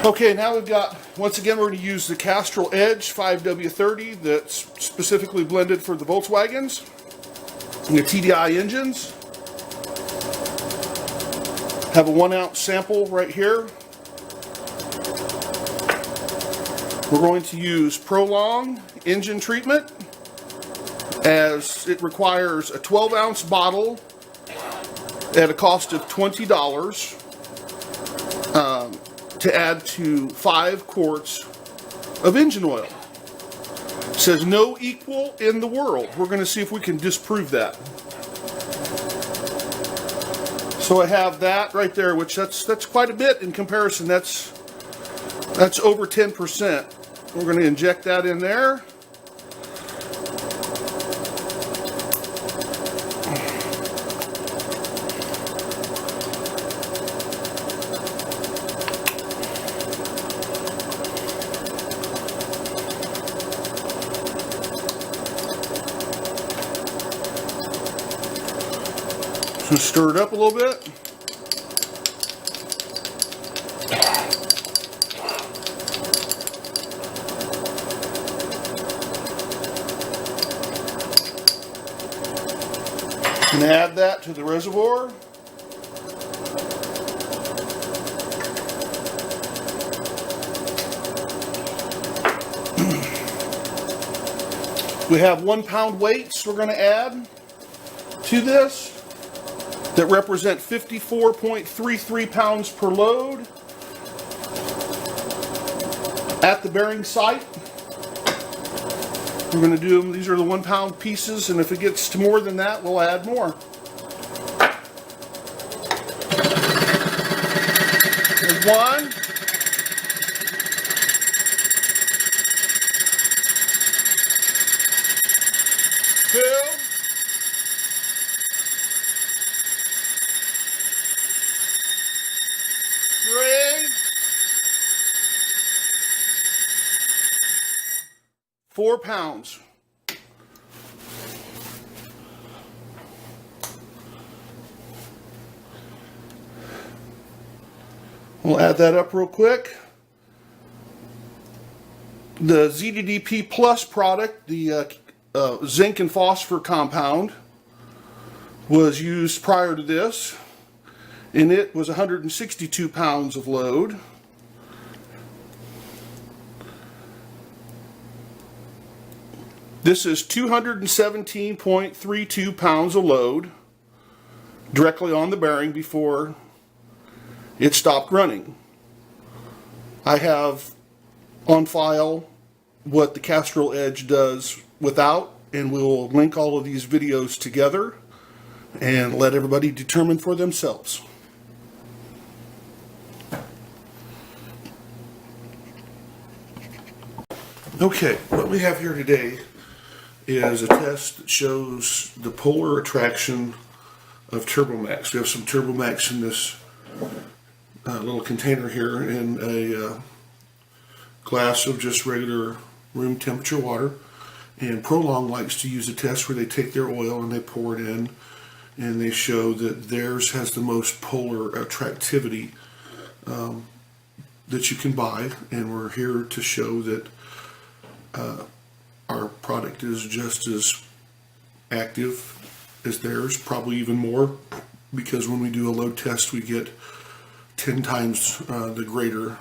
Okay, now we've got, once again, we're going to use the Castrol Edge 5W30 that's specifically blended for the Volkswagens and the TDI engines. Have a 1 ounce sample right here. We're going to use Prolong Engine treatment, as it requires a 12 ounce bottle at a cost of $20 to add to 5 quarts of engine oil. It says no equal in the world. We're going to see if we can disprove that. So I have that right there, which that's quite a bit in comparison. That's over 10%. We're going to inject that in there. So stir it up a little bit. And add that to the reservoir. We have 1 pound weights we're going to add to this that represent 54.33 pounds per load at the bearing site. We're going to do them, these are the 1 pound pieces, and if it gets to more than that, we'll add more. There's 1. Two. 3. 4 pounds. We'll add that up real quick. The ZDDP Plus product, the zinc and phosphor compound, was used prior to this, and it was 162 pounds of load. This is 217.32 pounds of load directly on the bearing before it stopped running. I have on file what the Castrol Edge does without, and we'll link all of these videos together and let everybody determine for themselves. Okay, what we have here today is a test that shows the polar attraction of Turbomax. We have some Turbomax in this little container here in a glass of just regular room temperature water. And Prolong likes to use a test where they take their oil and they pour it in, and they show that theirs has the most polar attractivity that you can buy. And we're here to show that our product is just as active as theirs, probably even more, because when we do a load test we get 10 times the greater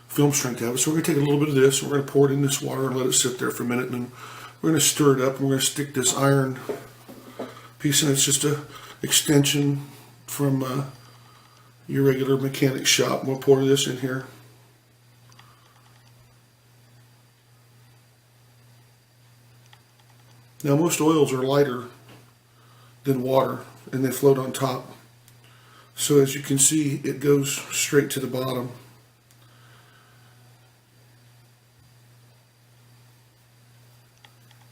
film strength out of it. So we're going to take a little bit of this, and we're going to pour it in this water and let it sit there for a minute, and then we're going to stir it up, and we're going to stick this iron piece in. It's just a extension from your regular mechanic shop, and we'll pour this in here. Now most oils are lighter than water, and they float on top. So as you can see, it goes straight to the bottom.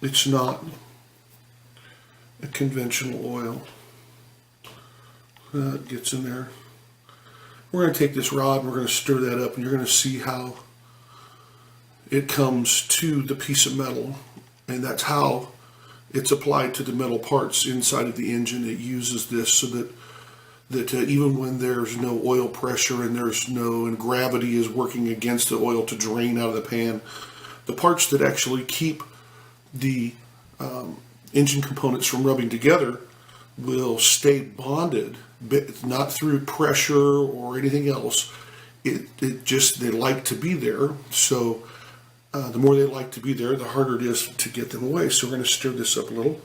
It's not a conventional oil. It gets in there. We're going to take this rod and we're going to stir that up, and you're going to see how it comes to the piece of metal, and that's how it's applied to the metal parts inside of the engine. It uses this so that that even when there's no oil pressure and gravity is working against the oil to drain out of the pan, the parts that actually keep the engine components from rubbing together will stay bonded, but not through pressure or anything else. It just, they like to be there. So the more they like to be there, the harder it is to get them away. So we're going to stir this up a little.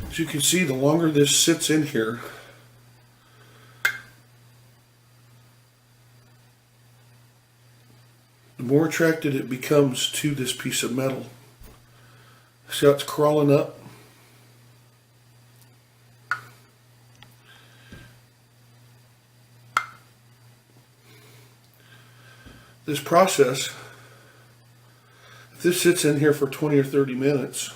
As you can see, the longer this sits in here, the more attracted it becomes to this piece of metal. See how it's crawling up? This process, if this sits in here for 20 or 30 minutes,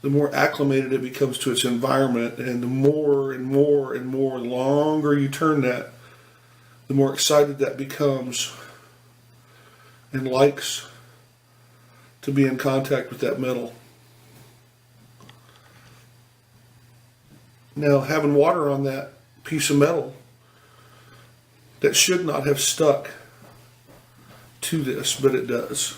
the more acclimated it becomes to its environment, and the more and more and more, the longer you turn that, the more excited that becomes and likes to be in contact with that metal. Now, having water on that piece of metal, that should not have stuck to this, but it does.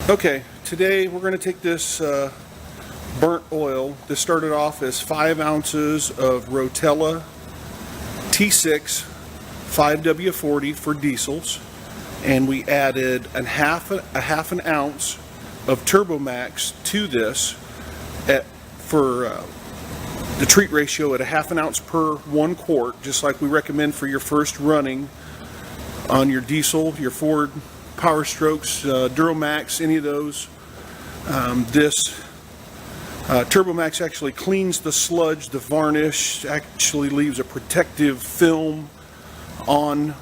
Okay, today we're going to take this burnt oil. This started off as 5 ounces of Rotella T6 5W40 for diesels, and we added a half an ounce of Turbomax to this for the treat ratio at a half an ounce per 1 quart, just like we recommend for your first running on your diesel, your Ford Power Strokes, Duramax, any of those. This Turbomax actually cleans the sludge, the varnish, actually leaves a protective film on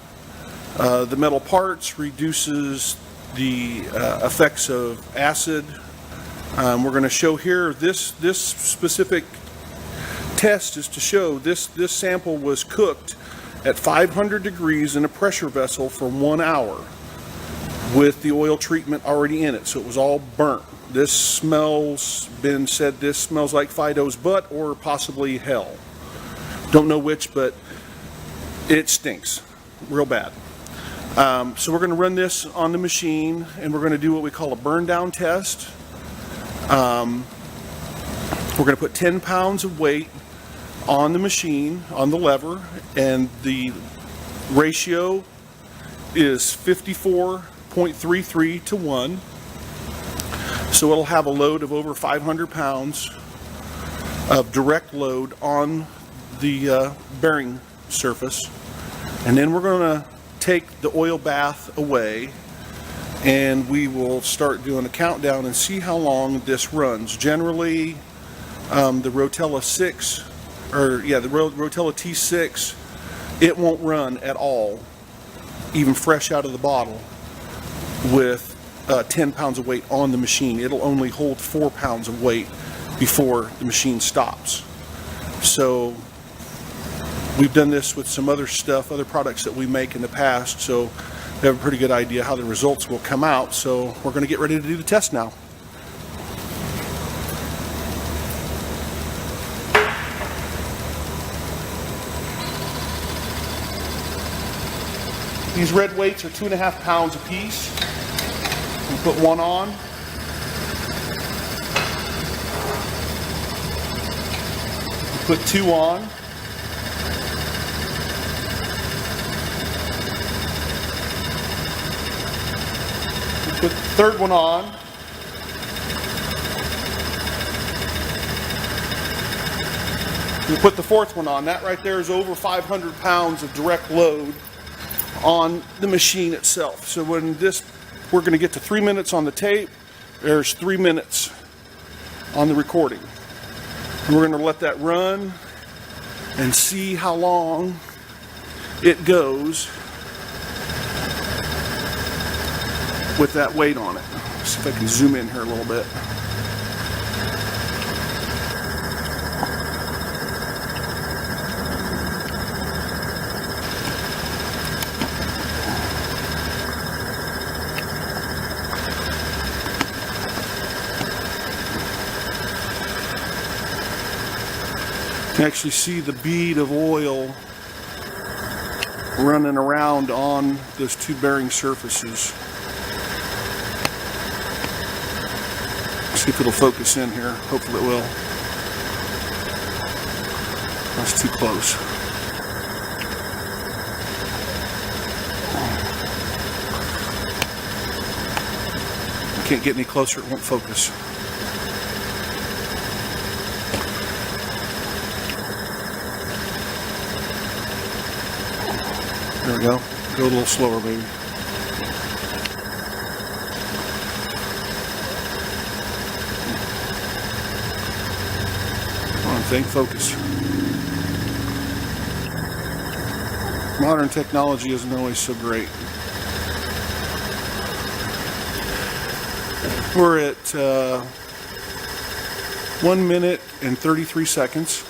the metal parts, reduces the effects of acid. We're going to show here, this specific test is to show this sample was cooked at 500 degrees in a pressure vessel for 1 hour. With the oil treatment already in it, so it was all burnt. This smells, been said this smells like Fido's butt or possibly hell. Don't know which, but it stinks real bad. So we're going to run this on the machine, and we're going to do what we call a burn down test. We're going to put 10 pounds of weight on the machine, on the lever, and the ratio is 54.33 to 1. So it'll have a load of over 500 pounds of direct load on the bearing surface. And then we're going to take the oil bath away, and we will start doing a countdown and see how long this runs. Generally, the Rotella Rotella T6, it won't run at all, even fresh out of the bottle, with 10 pounds of weight on the machine. It'll only hold 4 pounds of weight before the machine stops. So we've done this with some other stuff, other products that we make in the past, so we have a pretty good idea how the results will come out. So we're going to get ready to do the test now. These red weights are 2.5 pounds a piece. We put one on. We put 2 on. We put the 3rd one on. We'll put the fourth one on. That right there is over 500 pounds of direct load on the machine itself. So when we're going to get to 3 minutes on the tape, there's 3 minutes on the recording. And we're going to let that run and see how long it goes with that weight on it. See if I can zoom in here a little bit. You can actually see the bead of oil running around on those two bearing surfaces. See if it'll focus in here. Hopefully it will. That's too close. I can't get any closer, it won't focus. There we go. Go a little slower, baby. Come on, thing, focus. Modern technology isn't always so great. We're at 1 minute and 33 seconds.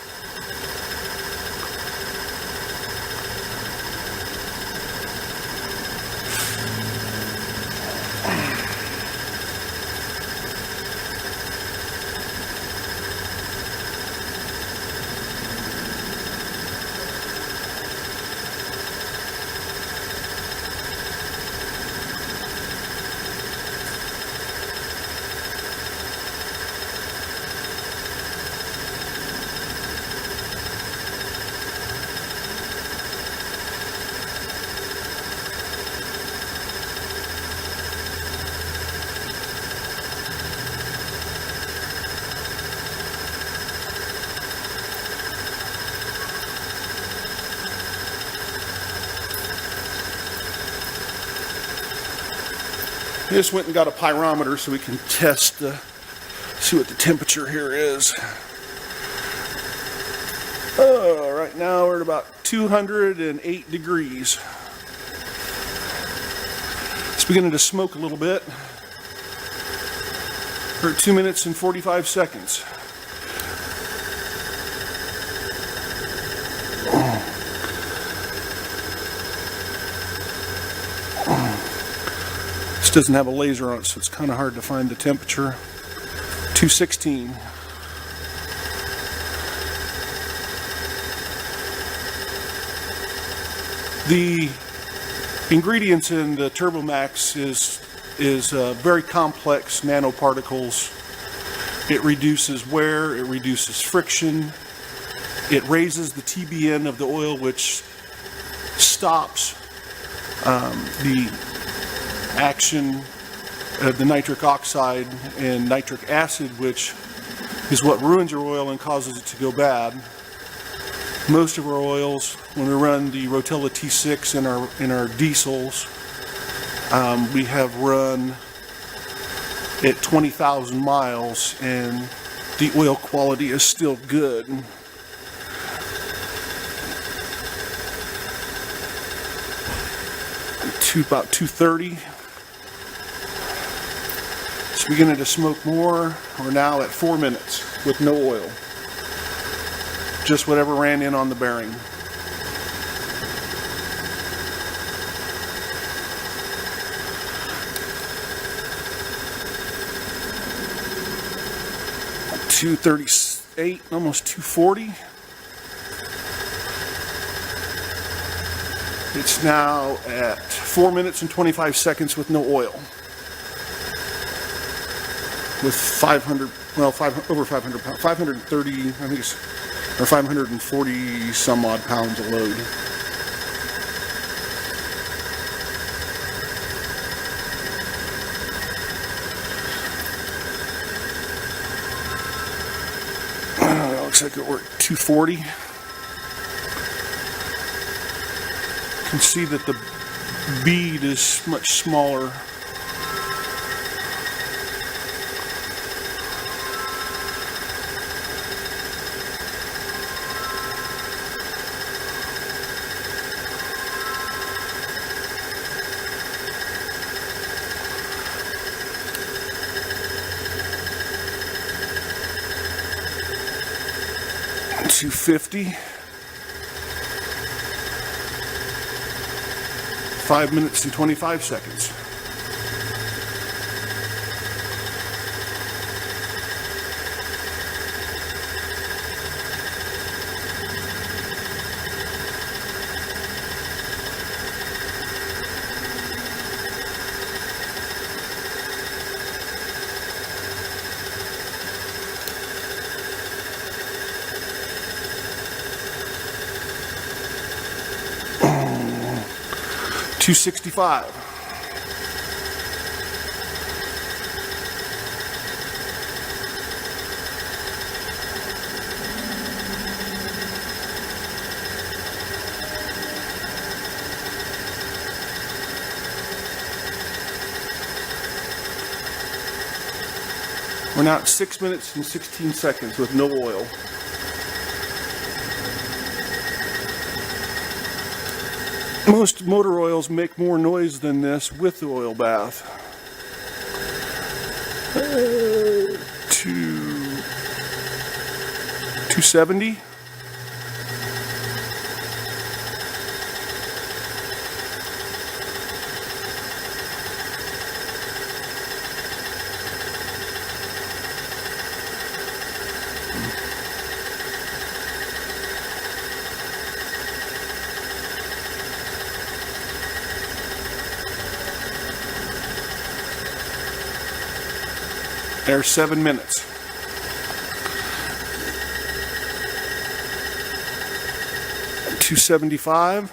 I just went and got a pyrometer so we can test, see what the temperature here is. Right now we're at about 208 degrees. It's beginning to smoke a little bit. We're at 2 minutes and 45 seconds. Doesn't have a laser on it, so it's kind of hard to find the temperature. 216. The ingredients in the Turbomax is very complex nanoparticles. It reduces wear, it reduces friction, it raises the TBN of the oil, which stops the action of the nitric oxide and nitric acid, which is what ruins your oil and causes it to go bad. Most of our oils, when we run the Rotella T6 in our diesels, we have run at 20,000 miles and the oil quality is still good. About 230. It's beginning to smoke more. We're now at 4 minutes with no oil. Just whatever ran in on the bearing. $238, almost 240. It's now at 4 minutes and 25 seconds with no oil. With 500, well, over 500 pounds, 530, I think it's, or 540 some odd pounds of load. Looks like it worked 240. You can see that the bead is much smaller. $250. 5 minutes and 25 seconds. $265. We're now at 6 minutes and 16 seconds with no oil. Most motor oils make more noise than this with the oil bath. 270. There's 7 minutes. $275.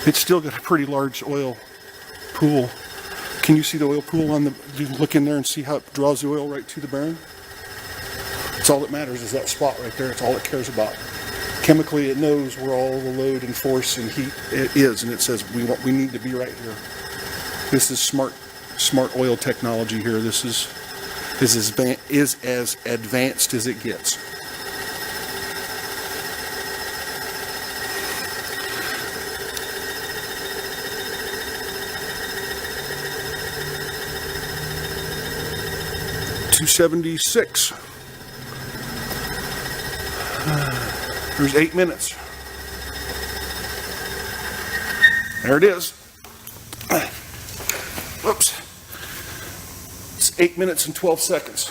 It's still got a pretty large oil pool. Can you see the oil pool on the? You can look in there and see how it draws the oil right to the bearing. That's all that matters, is that spot right there. It's all it cares about. Chemically, it knows where all the load and force and heat is, and it says we need to be right here. This is smart oil technology here. This is as advanced as it gets. $276. There's 8 minutes. There it is. Whoops. It's 8 minutes and 12 seconds.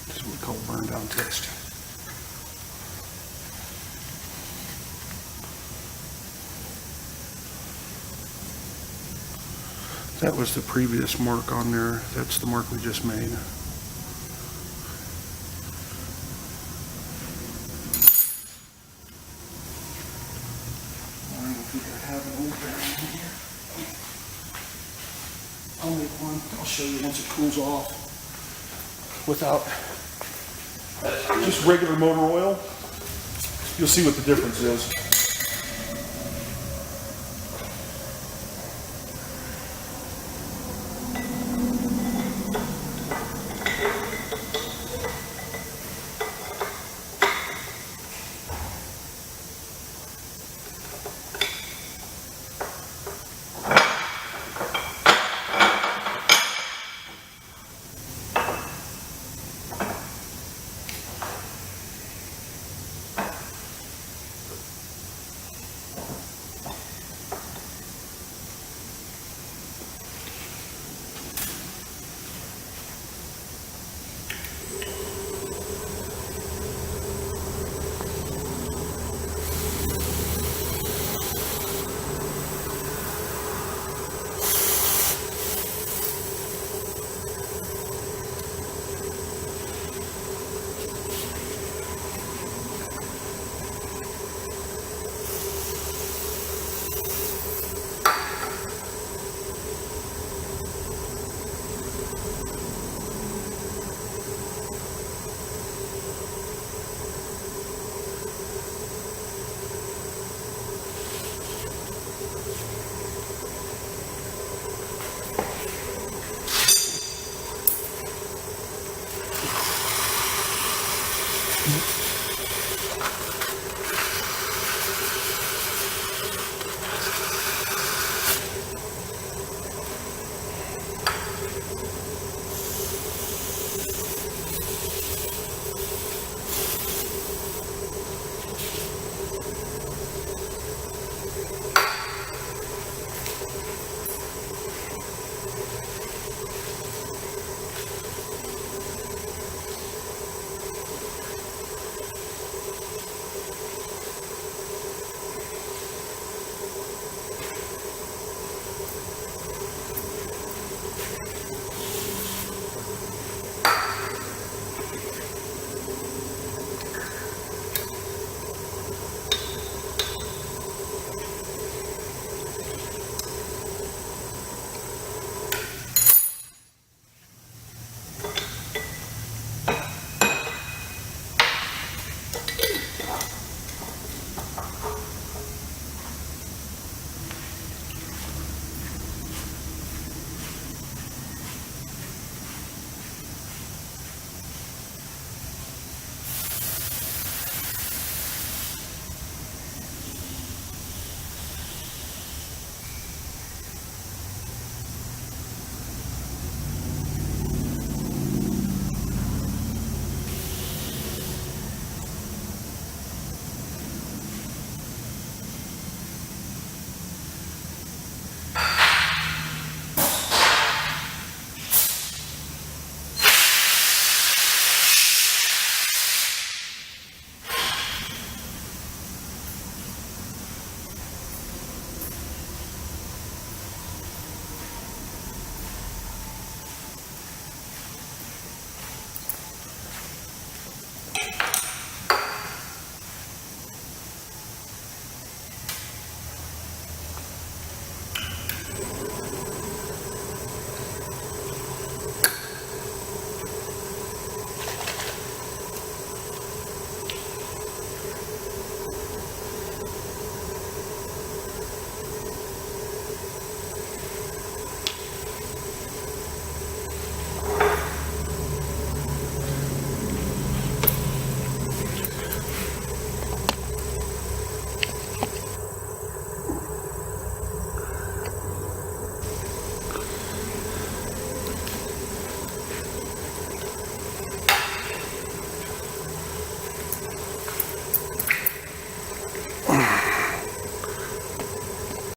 This is what we call burn down test. That was the previous mark on there. That's the mark we just made. I don't think I have an old bearing here. I'll make one. I'll show you once it cools off. Without just regular motor oil, you'll see what the difference is. Okay.